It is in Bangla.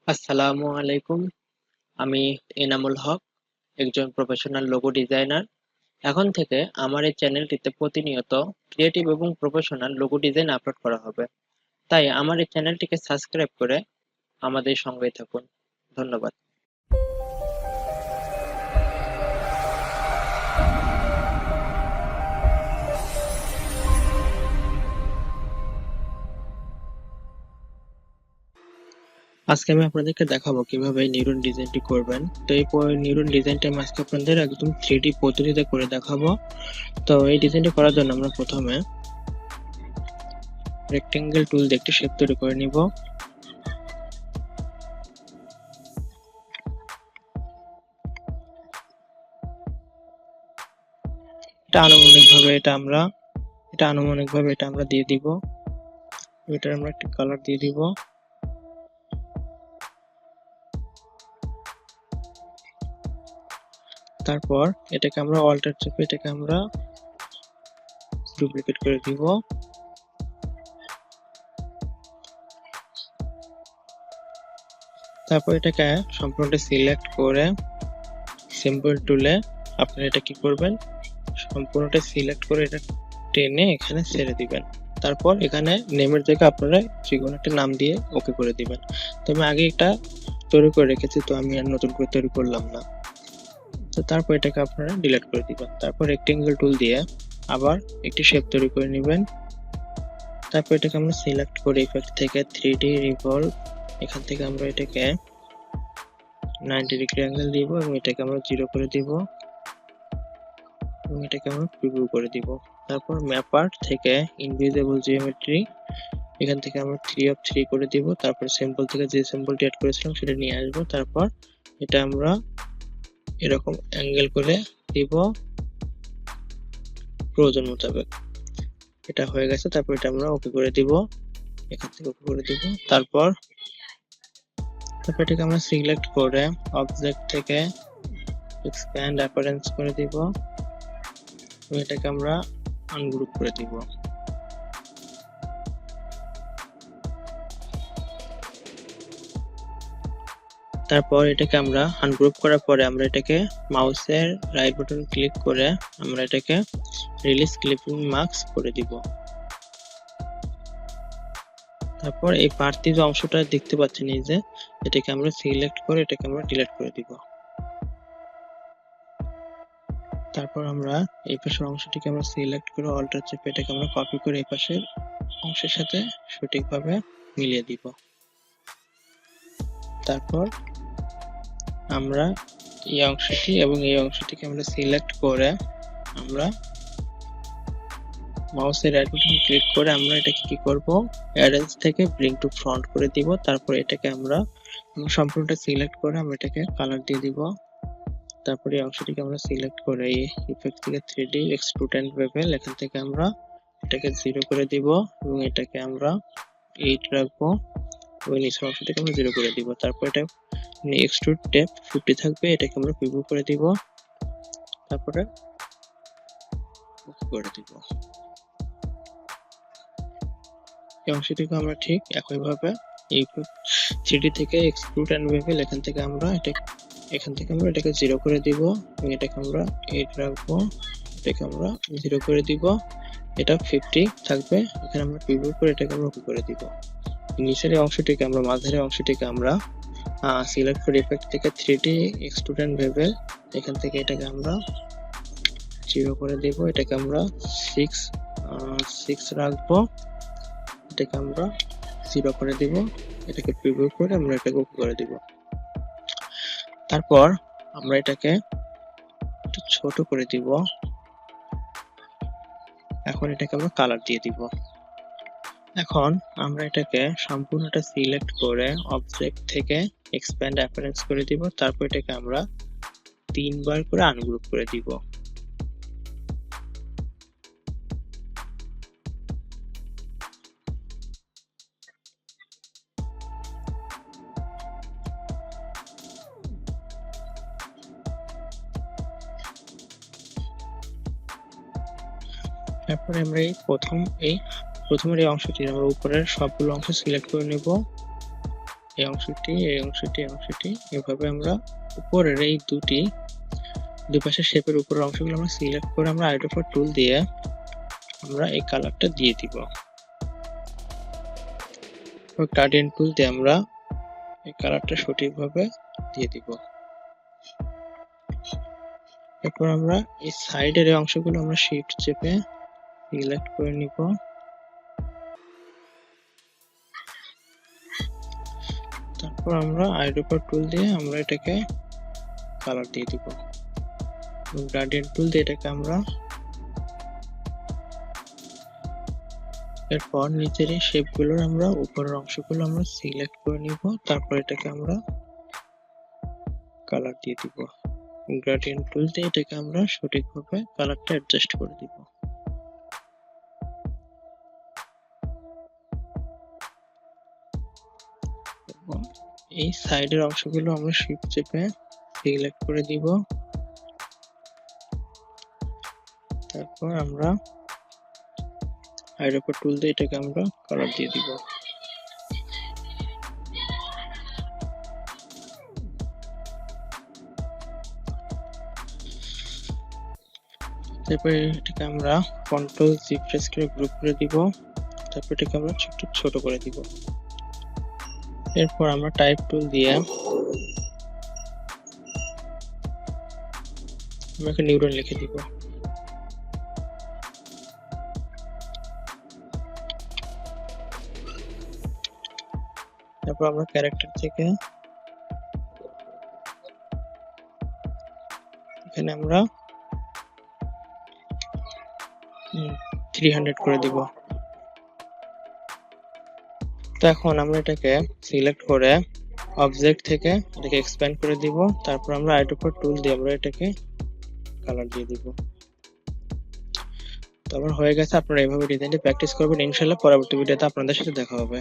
আসসালামু আলাইকুম। আমি এনামুল হক, একজন প্রফেশনাল লোগো ডিজাইনার। এখন থেকে আমার এই চ্যানেলটিতে প্রতিনিয়ত ক্রিয়েটিভ এবং প্রফেশনাল লোগো ডিজাইন আপলোড করা হবে। তাই আমার এই চ্যানেলটিকে সাবস্ক্রাইব করে আমাদের সঙ্গেই থাকুন। ধন্যবাদ। আজকে আমি আপনাদেরকে দেখাবো কিভাবে নিউরন ডিজাইনটি করবেন। তো এই নিউরন ডিজাইনটা আমি আজকে আপনাদের একদম 3D পদ্ধতিতে করে দেখাবো। তো এই ডিজাইনটি করার জন্য আমরা প্রথমে রেক্টেঙ্গেল টুল দিয়ে একটি শেপ তৈরি করে নিব। এটা আনুমানিকভাবে এটা আমরা দিয়ে দিব। এটার আমরা একটা কালার দিয়ে দিব। তারপর এটাকে আমরা অল্টার চেপে এটাকে আমরা ডুপ্লিকেট করে দিব। তারপর এটাকে সম্পূর্ণটা সিলেক্ট করে সিম্বল টুলে আপনারা এটা কি করবেন, সম্পূর্ণটা সিলেক্ট করে এটা টেনে এখানে ছেড়ে দিবেন। তারপর এখানে নেমের জায়গায় আপনারা যে কোনো একটা নাম দিয়ে ওকে করে দিবেন। তো আমি আগে এটা তৈরি করে রেখেছি, তো আমি আর নতুন করে তৈরি করলাম না। তো তারপর এটাকে আপনারা ডিলিট করে দিবেন। তারপর রেক্টেঙ্গেল টুল দিয়ে আবার একটি শেপ তৈরি করে নেবেন। তারপর এটাকে আমরা সিলেক্ট করে ইফেক্ট থেকে 3D রিভলভ, এখান থেকে আমরা এটাকে 90 ডিগ্রি অ্যাঙ্গেল দিব এবং এটাকে আমরা 0 করে দিব এবং এটাকে আমরা প্রিভিউ করে দিব। তারপর ম্যাপার থেকে ইনভিজিবল জিওমেট্রি, এখান থেকে আমরা 3 অফ 3 করে দিব। তারপর সিম্বল থেকে যে সিম্বলটি অ্যাড করেছিলাম সেটা নিয়ে আসবো। তারপর এটা আমরা এরকম অ্যাঙ্গেল করে দিব প্রয়োজন মোতাবেক। এটা হয়ে গেছে। তারপর এটা আমরা ওকে করে দিব, এখান থেকে ওকে করে দিব। তারপর এটাকে আমরা সিলেক্ট করে অবজেক্ট থেকে এক্সপ্যান্ড অ্যাপারেন্স করে দিব এবং এটাকে আমরা আনগ্রুপ করে দিব। তারপর এটাকে আমরা আনগ্রুপ করার পরে আমরা এটাকে মাউসের রাইট বাটন ক্লিক করে আমরা এটাকে রিলিজ ক্লিপিং মাস্ক করে দিব। তারপর এই বাড়তি যে অংশটা দেখতে পাচ্ছেন এই যে, এটাকে আমরা সিলেক্ট করে এটাকে আমরা ডিলিট করে দিব। তারপর আমরা এই পাশের অংশটিকে আমরা সিলেক্ট করে অল্টার চেপে এটাকে আমরা কপি করে এই পাশের অংশের সাথে সঠিকভাবে মিলিয়ে দিব। তারপর আমরা এই অংশটি এবং এই অংশটিকে আমরা সিলেক্ট করে আমরা মাউসের রাইট বাটন ক্লিক করে আমরা এটাকে কি করব, অ্যারেঞ্জ থেকে ব্রিং টু ফ্রন্ট করে দিব। তারপর এটাকে আমরা সম্পূর্ণটা সিলেক্ট করে আমরা এটাকে কালার দিয়ে দিব। তারপরে এই অংশটিকে আমরা সিলেক্ট করে এই ইফেক্ট থেকে 3D এক্সট্রুড এন্ড বেভেল, এখান থেকে আমরা এটাকে 0 করে দিব এবং এটাকে আমরা 8 রাখবো এবং নিচের অংশটিকে আমরা 0 করে দিব। তারপর এটা এক্সট্রুড ডেপথ 50 থাকবে, এটাকে আমরা প্রিভিউ করে দিব। তারপরে ওকে করে দিব। এই অংশটিকে আমরা ঠিক একইভাবে এই 3D থেকে এক্সট্রুড এন্ড বেভেল, এখান থেকে আমরা এটাকে 0 করে দিব এবং এটাকে আমরা 8 রাখবো, এটাকে আমরা 0 করে দিব। এটা 50 থাকবে, এখানে আমরা প্রিভিউ করে এটাকে আমরা ওকে করে দিব। নিচের অংশটিকে আমরা মাঝের অংশটিকে আমরা সিলেক্ট করে ইফেক্ট থেকে 3D এক্সট্রুড এন্ড বেভেল, এখান থেকে এটাকে আমরা 0 করে দিব। এটাকে আমরা 6 রাখবো, এটাকে আমরা 0 করে দিব। এটাকে প্রিভিউ করে আমরা এটাকে ওকে করে দিব। তারপর আমরা এটাকে একটু ছোট করে দিব। এখন এটাকে আমরা কালার দিয়ে দিব। এখন আমরা এটাকে সম্পূর্ণটা সিলেক্ট করে অবজেক্ট থেকে এক্সপ্যান্ড অ্যাপারেন্স করে দিব। তারপর এটাকে আমরা 3 বার করে আনগ্রুপ করে দিব। তারপরে আমরা এই প্রথমের এই অংশটি আমরা উপরের সবগুলো অংশ সিলেক্ট করে নেব। এই অংশটি এভাবে আমরা উপরের এই দুই পাশের শেপের উপরের অংশগুলো আমরা সিলেক্ট করে আমরা আইড্রোপার টুল দিয়ে আমরা এই কালারটা দিয়ে দিব। গ্রেডিয়েন্ট টুল দিয়ে আমরা এই কালারটা সঠিকভাবে দিয়ে দিব। এরপর আমরা এই সাইডের এই অংশগুলো আমরা শিফট চেপে সিলেক্ট করে নিব। তারপর আমরা আইড্রোপার টুল দিয়ে আমরা এটাকে কালার দিয়ে দিব। গ্রেডিয়েন্ট টুল দিয়ে এটাকে আমরা এরপর নিচের এই শেপগুলোর আমরা উপরের অংশগুলো আমরা সিলেক্ট করে নিব। তারপর এটাকে আমরা কালার দিয়ে দিব। গ্রেডিয়েন্ট টুল দিয়ে এটাকে আমরা সঠিকভাবে কালারটা অ্যাডজাস্ট করে দিব। এই সাইডের অংশগুলো আমরা শিফট চেপে সিলেক্ট করে দিব। তারপর আমরা আইড্রোপার টুল দিয়ে এটাকে আমরা কালার দিয়ে দিব। তারপর এটাকে আমরা কন্ট্রোল জি প্রেস করে গ্রুপ করে দিব। তারপর এটাকে আমরা ছোট করে দিব। এরপর আমরা টাইপ টুল দিয়ে আমরা একটা নিউটন লিখে দিব। তারপর আমরা ক্যারেক্টার থেকে এখানে আমরা 300 করে দিব। তো এখন আমরা এটাকে সিলেক্ট করে অবজেক্ট থেকে এটাকে এক্সপ্যান্ড করে দিব। তারপর আমরা আইড্রোপার টুল দিয়ে আমরা এটাকে কালার দিয়ে দিব। তো আমার হয়ে গেছে। আপনারা এইভাবে ডিজাইনটি প্র্যাকটিস করবেন, ইনশাআল্লাহ পরবর্তী ভিডিওতে আপনাদের সাথে দেখা হবে।